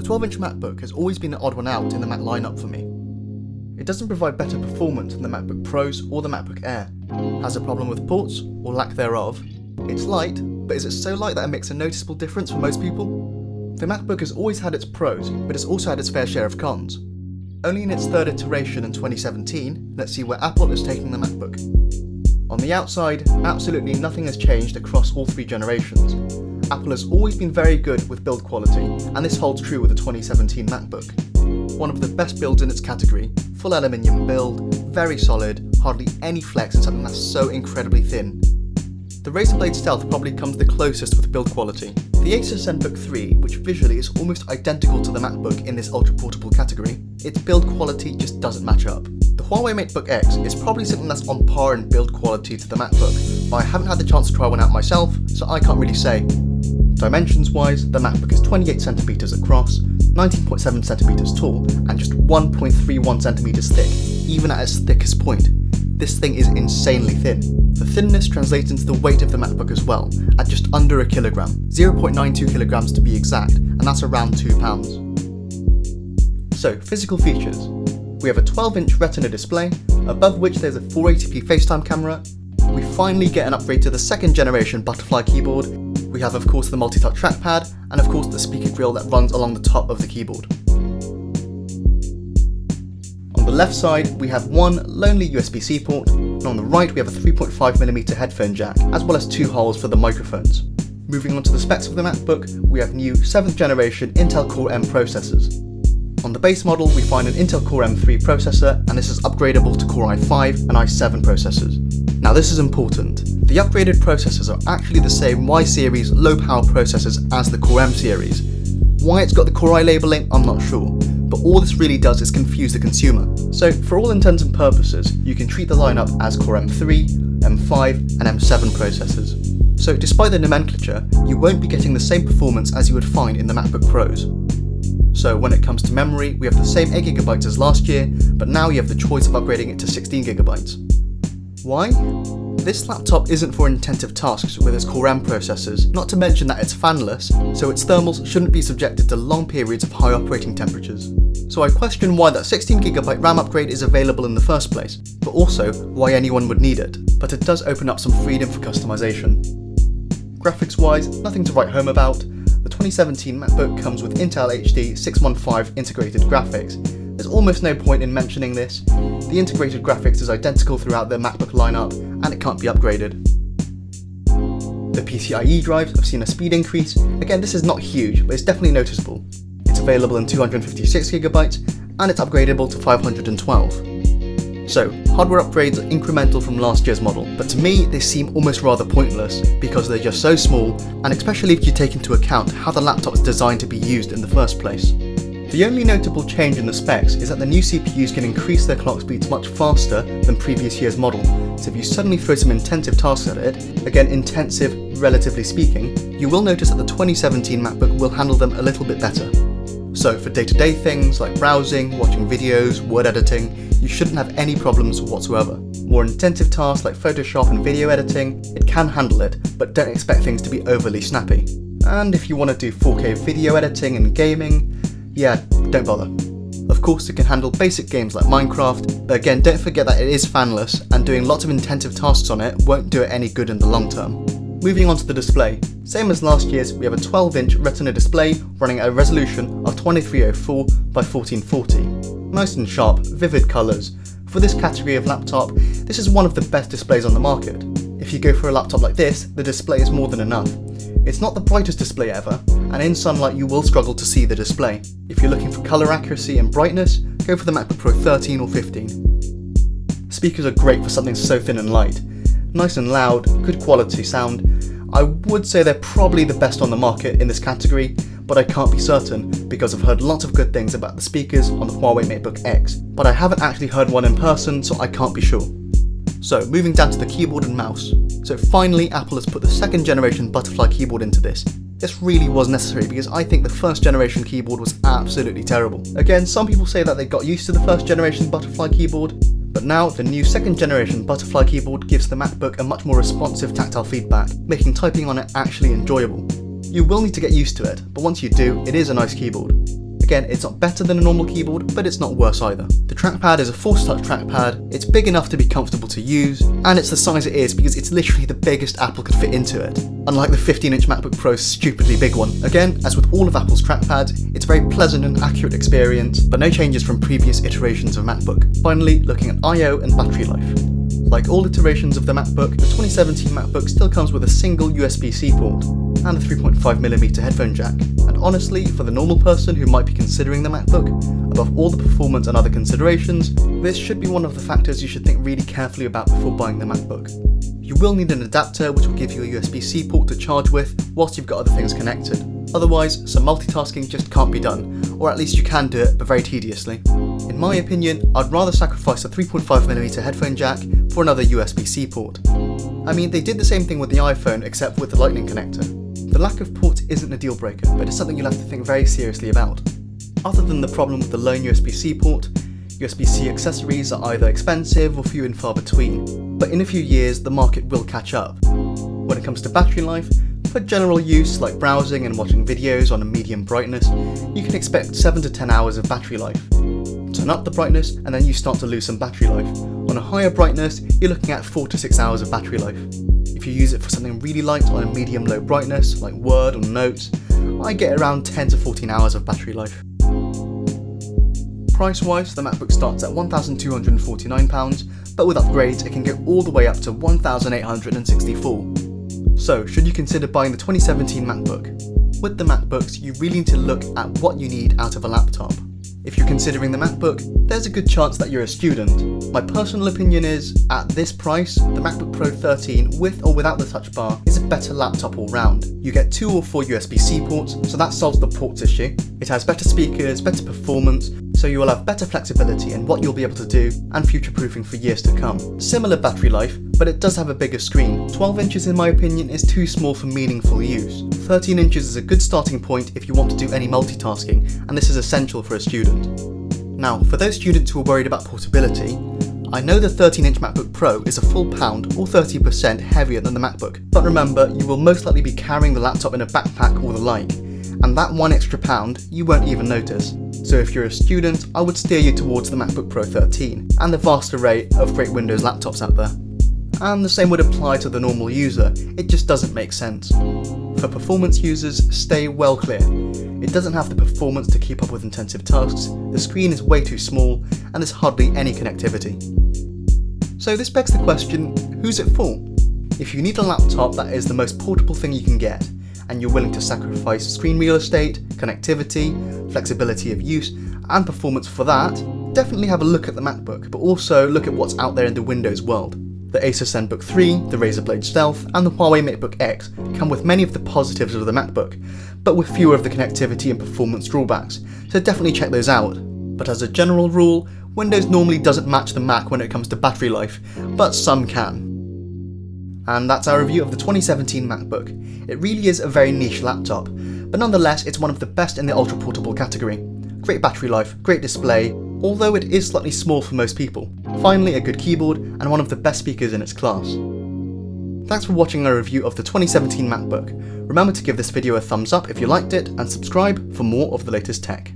12-inch MacBook has always been an odd one out in the Mac lineup for me. It doesn't provide better performance than the MacBook Pros or the MacBook Air, has a problem with ports, or lack thereof. It's light, but is it so light that it makes a noticeable difference for most people? The MacBook has always had its pros, but it's also had its fair share of cons. Only in its third iteration in 2017, let's see where Apple is taking the MacBook. On the outside, absolutely nothing has changed across all three generations. Apple has always been very good with build quality, and this holds true with the 2017 MacBook. One of the best builds in its category, full aluminium build, very solid, hardly any flex in something that's so incredibly thin. The razor blade stealth probably comes the closest with build quality. The Asus ZenBook 3, which visually is almost identical to the MacBook in this ultra-portable category, its build quality just doesn't match up. The Huawei MateBook X is probably something that's on par in build quality to the MacBook, but I haven't had the chance to try one out myself, so I can't really say. Dimensions wise, the MacBook is 28cm across, 19.7cm tall, and just 1.31cm thick, even at its thickest point. This thing is insanely thin. The thinness translates into the weight of the MacBook as well, at just under a kilogram, 0.92 kilograms to be exact, and that's around 2 pounds. So, physical features. We have a 12-inch Retina display, above which there's a 480p FaceTime camera. We finally get an upgrade to the second generation butterfly keyboard. We have of course the multi-touch trackpad, and of course the speaker grill that runs along the top of the keyboard. On the left side we have one lonely USB-C port, and on the right we have a 3.5mm headphone jack, as well as two holes for the microphones. Moving on to the specs of the MacBook, we have new 7th generation Intel Core M processors. On the base model we find an Intel Core M3 processor, and this is upgradable to Core i5 and i7 processors. Now this is important. The upgraded processors are actually the same Y series low power processors as the Core M series. Why it's got the Core I labeling, I'm not sure, but all this really does is confuse the consumer. So for all intents and purposes, you can treat the lineup as Core M3, M5 and M7 processors. So despite the nomenclature, you won't be getting the same performance as you would find in the MacBook Pros. So when it comes to memory, we have the same 8GB as last year, but now you have the choice of upgrading it to 16GB. Why? This laptop isn't for intensive tasks with its Core M processors, not to mention that it's fanless, so its thermals shouldn't be subjected to long periods of high operating temperatures. So I question why that 16GB RAM upgrade is available in the first place, but also why anyone would need it, but it does open up some freedom for customization. Graphics wise, nothing to write home about. The 2017 MacBook comes with Intel HD 615 integrated graphics. There's almost no point in mentioning this. The integrated graphics is identical throughout the MacBook lineup, and it can't be upgraded. The PCIe drives have seen a speed increase. Again, this is not huge, but it's definitely noticeable. It's available in 256GB, and it's upgradable to 512. So, hardware upgrades are incremental from last year's model, but to me they seem almost rather pointless because they're just so small, and especially if you take into account how the laptop is designed to be used in the first place. The only notable change in the specs is that the new CPUs can increase their clock speeds much faster than previous year's model, so if you suddenly throw some intensive tasks at it, again intensive relatively speaking, you will notice that the 2017 MacBook will handle them a little bit better. So for day-to-day things like browsing, watching videos, word editing, you shouldn't have any problems whatsoever. More intensive tasks like Photoshop and video editing, it can handle it, but don't expect things to be overly snappy. And if you want to do 4K video editing and gaming, yeah, don't bother. Of course it can handle basic games like Minecraft, but again don't forget that it is fanless, and doing lots of intensive tasks on it won't do it any good in the long term. Moving on to the display. Same as last year's, we have a 12-inch Retina display running at a resolution of 2304 by 1440. Nice and sharp, vivid colours. For this category of laptop, this is one of the best displays on the market. If you go for a laptop like this, the display is more than enough. It's not the brightest display ever, and in sunlight you will struggle to see the display. If you're looking for colour accuracy and brightness, go for the MacBook Pro 13 or 15. Speakers are great for something so thin and light. Nice and loud, good quality sound. I would say they're probably the best on the market in this category, but I can't be certain because I've heard lots of good things about the speakers on the Huawei MateBook X, but I haven't actually heard one in person, so I can't be sure. So moving down to the keyboard and mouse. So finally Apple has put the second generation butterfly keyboard into this. This really was necessary because I think the first generation keyboard was absolutely terrible. Again, some people say that they got used to the first generation butterfly keyboard, but now the new second generation butterfly keyboard gives the MacBook a much more responsive tactile feedback, making typing on it actually enjoyable. You will need to get used to it, but once you do, it is a nice keyboard. again, it's not better than a normal keyboard, but it's not worse either. The trackpad is a force touch trackpad, it's big enough to be comfortable to use, and it's the size it is because it's literally the biggest Apple could fit into it, unlike the 15-inch MacBook Pro's stupidly big one. Again, as with all of Apple's trackpads, it's a very pleasant and accurate experience, but no changes from previous iterations of MacBook. Finally, looking at I/O and battery life. Like all iterations of the MacBook, the 2017 MacBook still comes with a single USB-C port and a 3.5mm headphone jack. And honestly, for the normal person who might be considering the MacBook, above all the performance and other considerations, this should be one of the factors you should think really carefully about before buying the MacBook. You will need an adapter which will give you a USB-C port to charge with whilst you've got other things connected. Otherwise, some multitasking just can't be done, or at least you can do it, but very tediously. In my opinion, I'd rather sacrifice a 3.5mm headphone jack for another USB-C port. I mean, they did the same thing with the iPhone except with the Lightning connector. The lack of ports isn't a deal breaker, but it's something you'll have to think very seriously about. Other than the problem with the lone USB-C port, USB-C accessories are either expensive or few and far between, but in a few years the market will catch up. When it comes to battery life, for general use like browsing and watching videos on a medium brightness, you can expect 7 to 10 hours of battery life. Turn up the brightness and then you start to lose some battery life. On a higher brightness, you're looking at 4 to 6 hours of battery life. If you use it for something really light on a medium low brightness like Word or Notes, I get around 10 to 14 hours of battery life. Price-wise, the MacBook starts at £1,249, but with upgrades it can go all the way up to £1,864. So, should you consider buying the 2017 MacBook? With the MacBooks, you really need to look at what you need out of a laptop. If you're considering the MacBook, there's a good chance that you're a student. My personal opinion is, at this price, the MacBook Pro 13 with or without the touch bar is a better laptop all round. You get 2 or 4 USB-C ports, so that solves the ports issue. It has better speakers, better performance, so you will have better flexibility in what you'll be able to do and future-proofing for years to come. Similar battery life, but it does have a bigger screen. 12 inches in my opinion is too small for meaningful use. 13 inches is a good starting point if you want to do any multitasking, and this is essential for a student. Now, for those students who are worried about portability, I know the 13-inch MacBook Pro is a full pound or 30% heavier than the MacBook, but remember, you will most likely be carrying the laptop in a backpack or the like, and that 1 extra pound you won't even notice. So if you're a student, I would steer you towards the MacBook Pro 13 and the vast array of great Windows laptops out there. And the same would apply to the normal user, it just doesn't make sense. For performance users, stay well clear. It doesn't have the performance to keep up with intensive tasks, the screen is way too small, and there's hardly any connectivity. So this begs the question, who's it for? If you need a laptop that is the most portable thing you can get, and you're willing to sacrifice screen real estate, connectivity, flexibility of use, and performance for that, definitely have a look at the MacBook, but also look at what's out there in the Windows world. The Asus ZenBook 3, the Razer Blade Stealth, and the Huawei MateBook X come with many of the positives of the MacBook, but with fewer of the connectivity and performance drawbacks, so definitely check those out. But as a general rule, Windows normally doesn't match the Mac when it comes to battery life, but some can. And that's our review of the 2017 MacBook. It really is a very niche laptop, but nonetheless it's one of the best in the ultra-portable category. Great battery life, great display, although it is slightly small for most people. Finally, a good keyboard and one of the best speakers in its class. Thanks for watching our review of the 2017 MacBook. Remember to give this video a thumbs up if you liked it and subscribe for more of the latest tech.